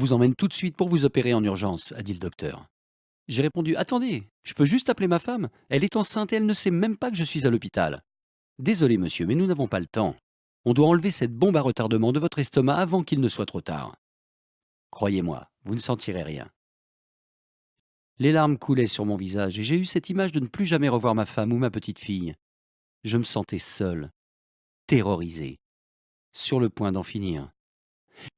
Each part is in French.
vous emmène tout de suite pour vous opérer en urgence, a dit le docteur. J'ai répondu, attendez, je peux juste appeler ma femme. Elle est enceinte et elle ne sait même pas que je suis à l'hôpital. Désolé monsieur, mais nous n'avons pas le temps. On doit enlever cette bombe à retardement de votre estomac avant qu'il ne soit trop tard. Croyez-moi, vous ne sentirez rien. Les larmes coulaient sur mon visage et j'ai eu cette image de ne plus jamais revoir ma femme ou ma petite fille. Je me sentais seul, terrorisé, sur le point d'en finir.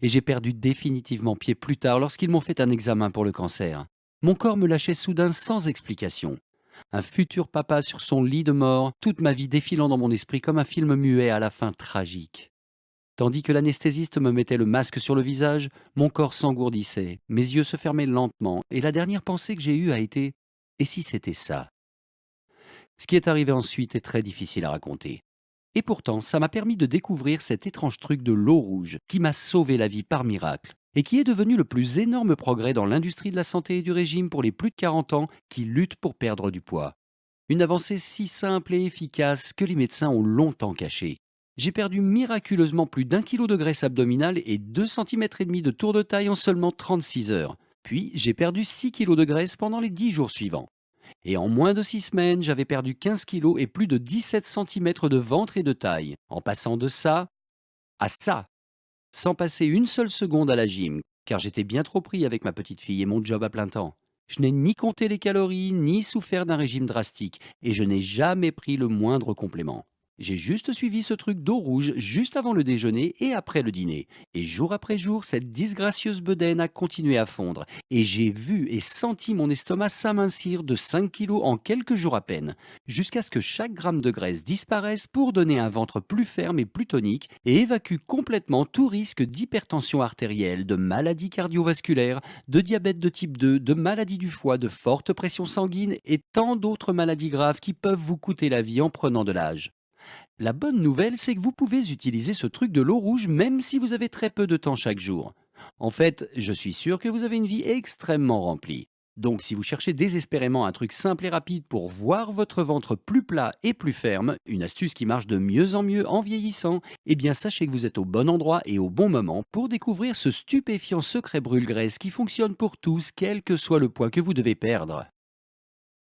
Et j'ai perdu définitivement pied plus tard lorsqu'ils m'ont fait un examen pour le cancer. Mon corps me lâchait soudain sans explication. Un futur papa sur son lit de mort, toute ma vie défilant dans mon esprit comme un film muet à la fin tragique. Tandis que l'anesthésiste me mettait le masque sur le visage, mon corps s'engourdissait, mes yeux se fermaient lentement, et la dernière pensée que j'ai eue a été: et si c'était ça? Ce qui est arrivé ensuite est très difficile à raconter. Et pourtant, ça m'a permis de découvrir cet étrange truc de l'eau rouge qui m'a sauvé la vie par miracle et qui est devenu le plus énorme progrès dans l'industrie de la santé et du régime pour les plus de 40 ans qui luttent pour perdre du poids. Une avancée si simple et efficace que les médecins ont longtemps cachée. J'ai perdu miraculeusement plus d'1 kilo de graisse abdominale et 2,5 cm de tour de taille en seulement 36 heures. Puis j'ai perdu 6 kilos de graisse pendant les 10 jours suivants. Et en moins de 6 semaines, j'avais perdu 15 kilos et plus de 17 centimètres de ventre et de taille, en passant de ça à ça, sans passer une seule seconde à la gym, car j'étais bien trop pris avec ma petite fille et mon job à plein temps. Je n'ai ni compté les calories, ni souffert d'un régime drastique, et je n'ai jamais pris le moindre complément. J'ai juste suivi ce truc d'eau rouge juste avant le déjeuner et après le dîner. Et jour après jour, cette disgracieuse bedaine a continué à fondre. Et j'ai vu et senti mon estomac s'amincir de 5 kilos en quelques jours à peine, jusqu'à ce que chaque gramme de graisse disparaisse pour donner un ventre plus ferme et plus tonique et évacue complètement tout risque d'hypertension artérielle, de maladie cardiovasculaire, de diabète de type 2, de maladie du foie, de forte pression sanguine et tant d'autres maladies graves qui peuvent vous coûter la vie en prenant de l'âge. La bonne nouvelle, c'est que vous pouvez utiliser ce truc de l'eau rouge même si vous avez très peu de temps chaque jour. En fait, je suis sûr que vous avez une vie extrêmement remplie. Donc si vous cherchez désespérément un truc simple et rapide pour voir votre ventre plus plat et plus ferme, une astuce qui marche de mieux en mieux en vieillissant, eh bien sachez que vous êtes au bon endroit et au bon moment pour découvrir ce stupéfiant secret brûle-graisse qui fonctionne pour tous, quel que soit le poids que vous devez perdre.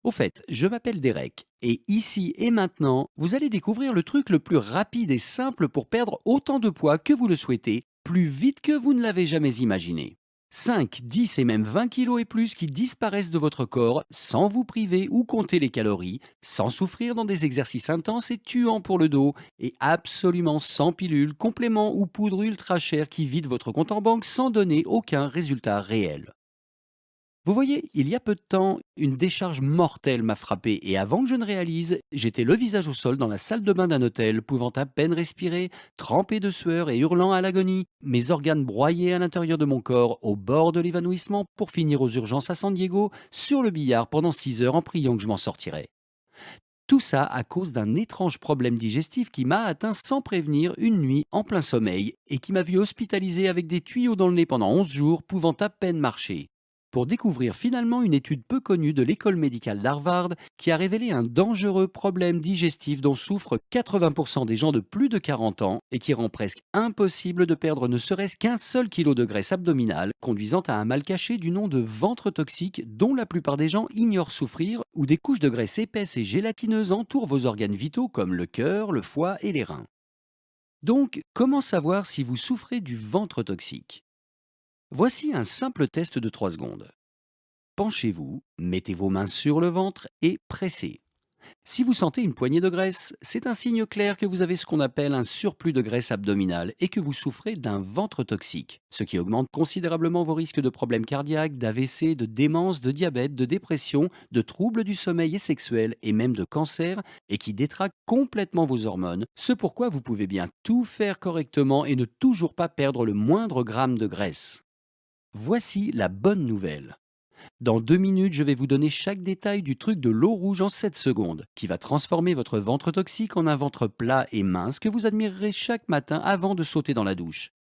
Au fait, je m'appelle Derek, et ici et maintenant, vous allez découvrir le truc le plus rapide et simple pour perdre autant de poids que vous le souhaitez, plus vite que vous ne l'avez jamais imaginé. 5, 10 et même 20 kilos et plus qui disparaissent de votre corps sans vous priver ou compter les calories, sans souffrir dans des exercices intenses et tuants pour le dos, et absolument sans pilules, compléments ou poudre ultra chère qui vident votre compte en banque sans donner aucun résultat réel. Vous voyez, il y a peu de temps, une décharge mortelle m'a frappé et avant que je ne réalise, j'étais le visage au sol dans la salle de bain d'un hôtel, pouvant à peine respirer, trempé de sueur et hurlant à l'agonie, mes organes broyés à l'intérieur de mon corps, au bord de l'évanouissement, pour finir aux urgences à San Diego, sur le billard pendant 6 heures en priant que je m'en sortirais. Tout ça à cause d'un étrange problème digestif qui m'a atteint sans prévenir une nuit en plein sommeil et qui m'a vu hospitalisé avec des tuyaux dans le nez pendant 11 jours, pouvant à peine marcher. Pour découvrir finalement une étude peu connue de l'école médicale d'Harvard qui a révélé un dangereux problème digestif dont souffrent 80% des gens de plus de 40 ans et qui rend presque impossible de perdre ne serait-ce qu'un seul kilo de graisse abdominale, conduisant à un mal caché du nom de ventre toxique dont la plupart des gens ignorent souffrir, où des couches de graisse épaisses et gélatineuses entourent vos organes vitaux comme le cœur, le foie et les reins. Donc, comment savoir si vous souffrez du ventre toxique? Voici un simple test de 3 secondes. Penchez-vous, mettez vos mains sur le ventre et pressez. Si vous sentez une poignée de graisse, c'est un signe clair que vous avez ce qu'on appelle un surplus de graisse abdominale et que vous souffrez d'un ventre toxique, ce qui augmente considérablement vos risques de problèmes cardiaques, d'AVC, de démence, de diabète, de dépression, de troubles du sommeil et sexuel et même de cancer et qui détraque complètement vos hormones, ce pourquoi vous pouvez bien tout faire correctement et ne toujours pas perdre le moindre gramme de graisse. Voici la bonne nouvelle. Dans 2 minutes, je vais vous donner chaque détail du truc de l'eau rouge en 7 secondes, qui va transformer votre ventre toxique en un ventre plat et mince que vous admirerez chaque matin avant de sauter dans la douche.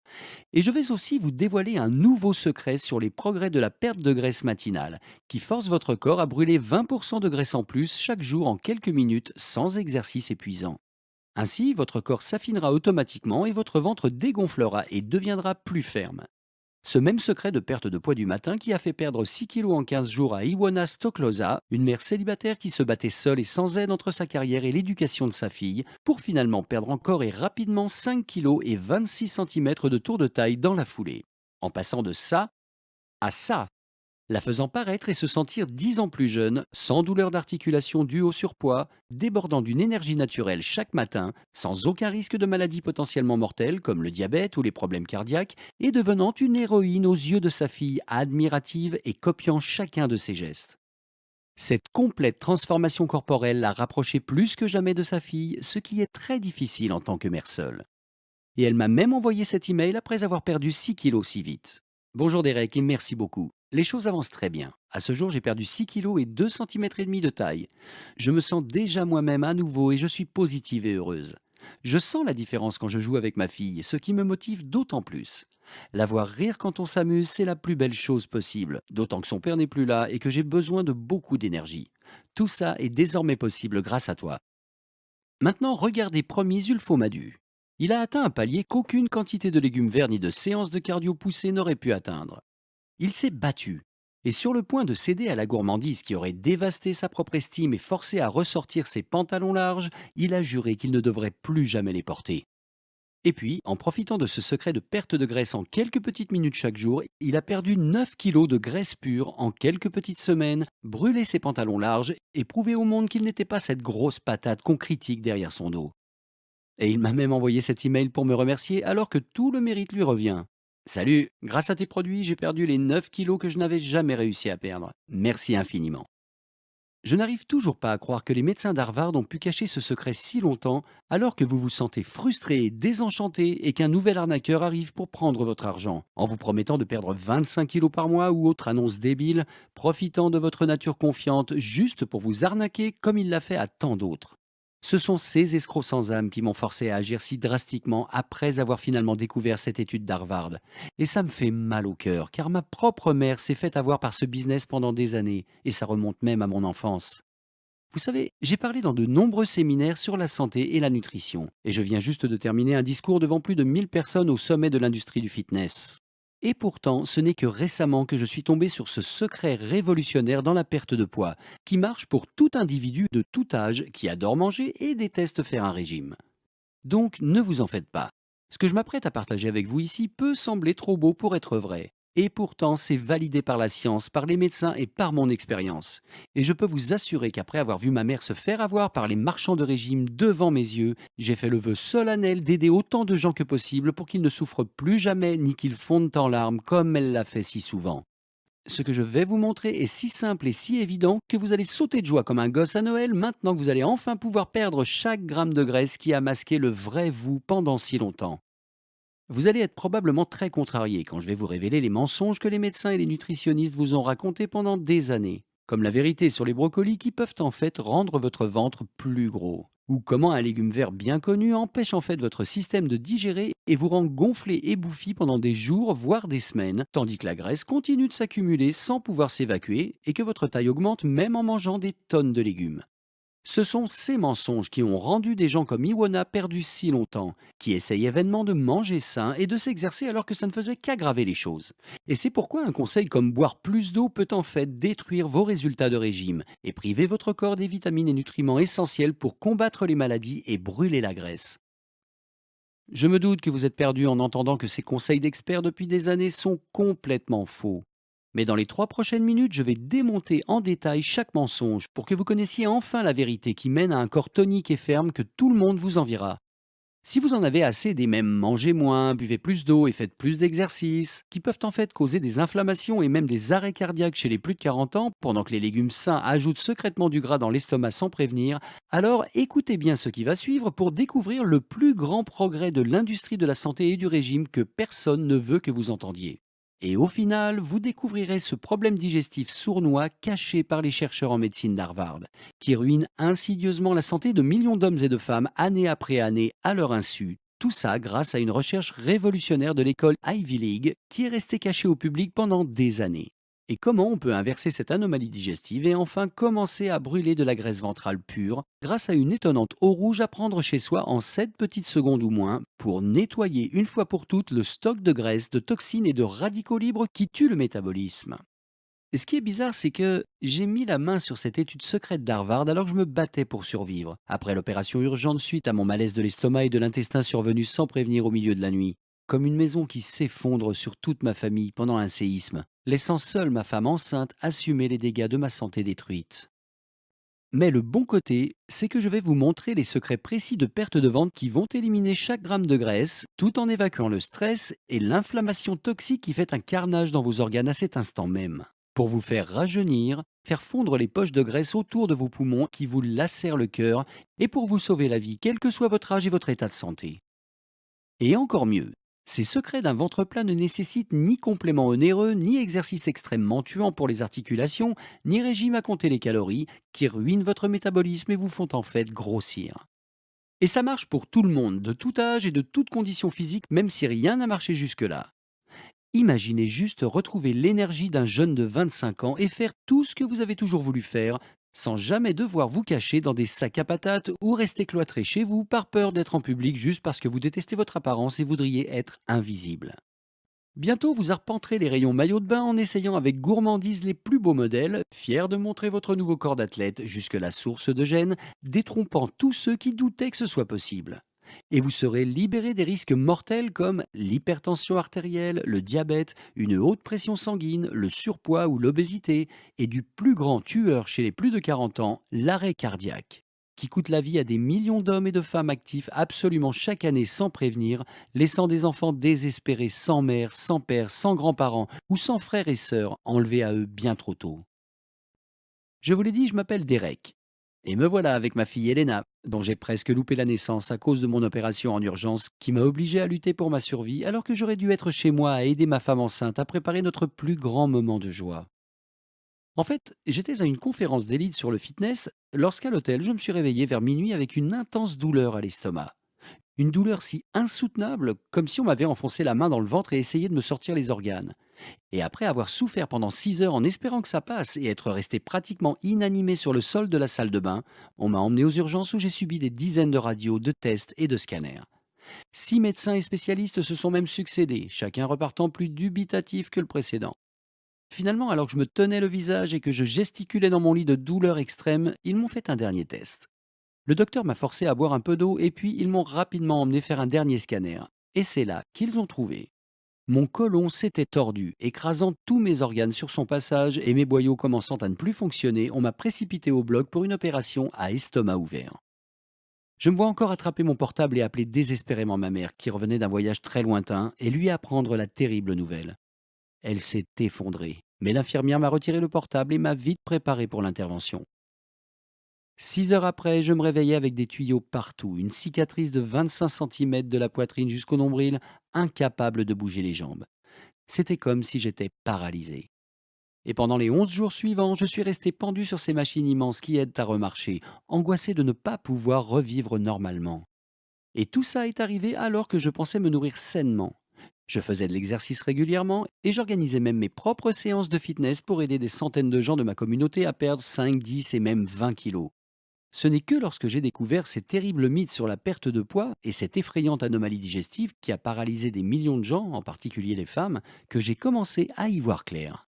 Et je vais aussi vous dévoiler un nouveau secret sur les progrès de la perte de graisse matinale, qui force votre corps à brûler 20% de graisse en plus chaque jour en quelques minutes sans exercice épuisant. Ainsi, votre corps s'affinera automatiquement et votre ventre dégonflera et deviendra plus ferme. Ce même secret de perte de poids du matin qui a fait perdre 6 kilos en 15 jours à Iwana Stoklosa, une mère célibataire qui se battait seule et sans aide entre sa carrière et l'éducation de sa fille, pour finalement perdre encore et rapidement 5 kilos et 26 centimètres de tour de taille dans la foulée. En passant de ça à ça, la faisant paraître et se sentir 10 ans plus jeune, sans douleur d'articulation due au surpoids, débordant d'une énergie naturelle chaque matin, sans aucun risque de maladie potentiellement mortelle comme le diabète ou les problèmes cardiaques, et devenant une héroïne aux yeux de sa fille, admirative et copiant chacun de ses gestes. Cette complète transformation corporelle l'a rapprochée plus que jamais de sa fille, ce qui est très difficile en tant que mère seule. Et elle m'a même envoyé cet email après avoir perdu 6 kilos si vite. Bonjour Derek et merci beaucoup. Les choses avancent très bien. À ce jour, j'ai perdu 6 kilos et 2 centimètres et demi de taille. Je me sens déjà moi-même à nouveau et je suis positive et heureuse. Je sens la différence quand je joue avec ma fille, ce qui me motive d'autant plus. La voir rire quand on s'amuse, c'est la plus belle chose possible, d'autant que son père n'est plus là et que j'ai besoin de beaucoup d'énergie. Tout ça est désormais possible grâce à toi. Maintenant, regardez Promis Ulfomadu. Il a atteint un palier qu'aucune quantité de légumes verts ni de séance de cardio poussée n'aurait pu atteindre. Il s'est battu. Et sur le point de céder à la gourmandise qui aurait dévasté sa propre estime et forcé à ressortir ses pantalons larges, il a juré qu'il ne devrait plus jamais les porter. Et puis, en profitant de ce secret de perte de graisse en quelques petites minutes chaque jour, il a perdu 9 kilos de graisse pure en quelques petites semaines, brûlé ses pantalons larges et prouvé au monde qu'il n'était pas cette grosse patate qu'on critique derrière son dos. Et il m'a même envoyé cet email pour me remercier alors que tout le mérite lui revient. Salut, grâce à tes produits, j'ai perdu les 9 kilos que je n'avais jamais réussi à perdre. Merci infiniment. Je n'arrive toujours pas à croire que les médecins d'Harvard ont pu cacher ce secret si longtemps alors que vous vous sentez frustré et désenchanté et qu'un nouvel arnaqueur arrive pour prendre votre argent en vous promettant de perdre 25 kilos par mois ou autre annonce débile, profitant de votre nature confiante juste pour vous arnaquer comme il l'a fait à tant d'autres. Ce sont ces escrocs sans âme qui m'ont forcé à agir si drastiquement après avoir finalement découvert cette étude d'Harvard. Et ça me fait mal au cœur, car ma propre mère s'est fait avoir par ce business pendant des années, et ça remonte même à mon enfance. Vous savez, j'ai parlé dans de nombreux séminaires sur la santé et la nutrition, et je viens juste de terminer un discours devant plus de 1000 personnes au sommet de l'industrie du fitness. Et pourtant, ce n'est que récemment que je suis tombé sur ce secret révolutionnaire dans la perte de poids, qui marche pour tout individu de tout âge qui adore manger et déteste faire un régime. Donc ne vous en faites pas. Ce que je m'apprête à partager avec vous ici peut sembler trop beau pour être vrai. Et pourtant, c'est validé par la science, par les médecins et par mon expérience. Et je peux vous assurer qu'après avoir vu ma mère se faire avoir par les marchands de régime devant mes yeux, j'ai fait le vœu solennel d'aider autant de gens que possible pour qu'ils ne souffrent plus jamais ni qu'ils fondent en larmes comme elle l'a fait si souvent. Ce que je vais vous montrer est si simple et si évident que vous allez sauter de joie comme un gosse à Noël maintenant que vous allez enfin pouvoir perdre chaque gramme de graisse qui a masqué le vrai vous pendant si longtemps. Vous allez être probablement très contrarié quand je vais vous révéler les mensonges que les médecins et les nutritionnistes vous ont racontés pendant des années, comme la vérité sur les brocolis qui peuvent en fait rendre votre ventre plus gros, ou comment un légume vert bien connu empêche en fait votre système de digérer et vous rend gonflé et bouffi pendant des jours, voire des semaines, tandis que la graisse continue de s'accumuler sans pouvoir s'évacuer et que votre taille augmente même en mangeant des tonnes de légumes. Ce sont ces mensonges qui ont rendu des gens comme Iwana perdus si longtemps, qui essayaient vainement de manger sain et de s'exercer alors que ça ne faisait qu'aggraver les choses. Et c'est pourquoi un conseil comme boire plus d'eau peut en fait détruire vos résultats de régime et priver votre corps des vitamines et nutriments essentiels pour combattre les maladies et brûler la graisse. Je me doute que vous êtes perdu en entendant que ces conseils d'experts depuis des années sont complètement faux. Mais dans les 3 prochaines minutes, je vais démonter en détail chaque mensonge pour que vous connaissiez enfin la vérité qui mène à un corps tonique et ferme que tout le monde vous enviera. Si vous en avez assez des mêmes mangez moins, buvez plus d'eau et faites plus d'exercices, qui peuvent en fait causer des inflammations et même des arrêts cardiaques chez les plus de 40 ans, pendant que les légumes sains ajoutent secrètement du gras dans l'estomac sans prévenir, alors écoutez bien ce qui va suivre pour découvrir le plus grand progrès de l'industrie de la santé et du régime que personne ne veut que vous entendiez. Et au final, vous découvrirez ce problème digestif sournois caché par les chercheurs en médecine d'Harvard, qui ruine insidieusement la santé de millions d'hommes et de femmes année après année à leur insu. Tout ça grâce à une recherche révolutionnaire de l'école Ivy League qui est restée cachée au public pendant des années. Et comment on peut inverser cette anomalie digestive et enfin commencer à brûler de la graisse ventrale pure grâce à une étonnante eau rouge à prendre chez soi en 7 petites secondes ou moins pour nettoyer une fois pour toutes le stock de graisse, de toxines et de radicaux libres qui tuent le métabolisme. Et ce qui est bizarre, c'est que j'ai mis la main sur cette étude secrète d'Harvard alors que je me battais pour survivre, après l'opération urgente suite à mon malaise de l'estomac et de l'intestin survenu sans prévenir au milieu de la nuit. Comme une maison qui s'effondre sur toute ma famille pendant un séisme, laissant seule ma femme enceinte assumer les dégâts de ma santé détruite. Mais le bon côté, c'est que je vais vous montrer les secrets précis de perte de ventre qui vont éliminer chaque gramme de graisse, tout en évacuant le stress et l'inflammation toxique qui fait un carnage dans vos organes à cet instant même. Pour vous faire rajeunir, faire fondre les poches de graisse autour de vos poumons qui vous lacèrent le cœur, et pour vous sauver la vie, quel que soit votre âge et votre état de santé. Et encore mieux, ces secrets d'un ventre plat ne nécessitent ni complément onéreux, ni exercice extrêmement tuant pour les articulations, ni régime à compter les calories, qui ruinent votre métabolisme et vous font en fait grossir. Et ça marche pour tout le monde, de tout âge et de toute condition physique, même si rien n'a marché jusque-là. Imaginez juste retrouver l'énergie d'un jeune de 25 ans et faire tout ce que vous avez toujours voulu faire, sans jamais devoir vous cacher dans des sacs à patates ou rester cloîtré chez vous par peur d'être en public juste parce que vous détestez votre apparence et voudriez être invisible. Bientôt, vous arpenterez les rayons maillots de bain en essayant avec gourmandise les plus beaux modèles, fiers de montrer votre nouveau corps d'athlète jusque la source de gêne, détrompant tous ceux qui doutaient que ce soit possible. Et vous serez libéré des risques mortels comme l'hypertension artérielle, le diabète, une haute pression sanguine, le surpoids ou l'obésité, et du plus grand tueur chez les plus de 40 ans, l'arrêt cardiaque, qui coûte la vie à des millions d'hommes et de femmes actifs absolument chaque année sans prévenir, laissant des enfants désespérés sans mère, sans père, sans grands-parents ou sans frères et sœurs enlevés à eux bien trop tôt. Je vous l'ai dit, je m'appelle Derek. Et me voilà avec ma fille Elena, dont j'ai presque loupé la naissance à cause de mon opération en urgence qui m'a obligé à lutter pour ma survie alors que j'aurais dû être chez moi à aider ma femme enceinte à préparer notre plus grand moment de joie. En fait, j'étais à une conférence d'élite sur le fitness lorsqu'à l'hôtel je me suis réveillé vers minuit avec une intense douleur à l'estomac. Une douleur si insoutenable comme si on m'avait enfoncé la main dans le ventre et essayé de me sortir les organes. Et après avoir souffert pendant 6 heures en espérant que ça passe et être resté pratiquement inanimé sur le sol de la salle de bain, on m'a emmené aux urgences où j'ai subi des dizaines de radios, de tests et de scanners. 6 médecins et spécialistes se sont même succédés, chacun repartant plus dubitatif que le précédent. Finalement, alors que je me tenais le visage et que je gesticulais dans mon lit de douleur extrême, ils m'ont fait un dernier test. Le docteur m'a forcé à boire un peu d'eau et puis ils m'ont rapidement emmené faire un dernier scanner. Et c'est là qu'ils ont trouvé. Mon côlon s'était tordu, écrasant tous mes organes sur son passage et mes boyaux commençant à ne plus fonctionner, on m'a précipité au bloc pour une opération à estomac ouvert. Je me vois encore attraper mon portable et appeler désespérément ma mère, qui revenait d'un voyage très lointain, et lui apprendre la terrible nouvelle. Elle s'est effondrée, mais l'infirmière m'a retiré le portable et m'a vite préparé pour l'intervention. 6 heures après, je me réveillais avec des tuyaux partout, une cicatrice de 25 centimètres de la poitrine jusqu'au nombril, incapable de bouger les jambes. C'était comme si j'étais paralysé. Et pendant les 11 jours suivants, je suis resté pendu sur ces machines immenses qui aident à remarcher, angoissé de ne pas pouvoir revivre normalement. Et tout ça est arrivé alors que je pensais me nourrir sainement. Je faisais de l'exercice régulièrement et j'organisais même mes propres séances de fitness pour aider des centaines de gens de ma communauté à perdre 5, 10 et même 20 kilos. Ce n'est que lorsque j'ai découvert ces terribles mythes sur la perte de poids et cette effrayante anomalie digestive qui a paralysé des millions de gens, en particulier les femmes, que j'ai commencé à y voir clair.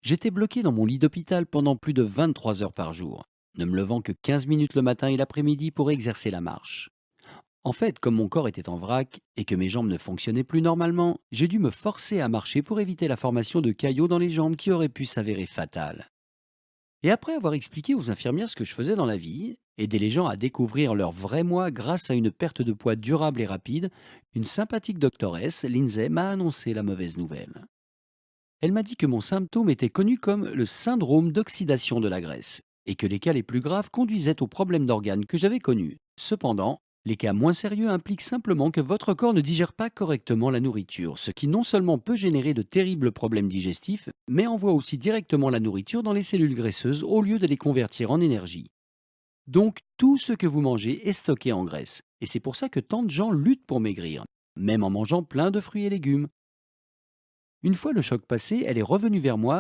J'étais bloqué dans mon lit d'hôpital pendant plus de 23 heures par jour, ne me levant que 15 minutes le matin et l'après-midi pour exercer la marche. En fait, comme mon corps était en vrac et que mes jambes ne fonctionnaient plus normalement, j'ai dû me forcer à marcher pour éviter la formation de caillots dans les jambes qui auraient pu s'avérer fatales. Et après avoir expliqué aux infirmières ce que je faisais dans la vie, aider les gens à découvrir leur vrai moi grâce à une perte de poids durable et rapide, une sympathique doctoresse, Lindsay, m'a annoncé la mauvaise nouvelle. Elle m'a dit que mon symptôme était connu comme le syndrome d'oxydation de la graisse et que les cas les plus graves conduisaient aux problèmes d'organes que j'avais connus. Cependant, les cas moins sérieux impliquent simplement que votre corps ne digère pas correctement la nourriture, ce qui non seulement peut générer de terribles problèmes digestifs, mais envoie aussi directement la nourriture dans les cellules graisseuses au lieu de les convertir en énergie. Donc tout ce que vous mangez est stocké en graisse, et c'est pour ça que tant de gens luttent pour maigrir, même en mangeant plein de fruits et légumes. Une fois le choc passé, elle est revenue vers moi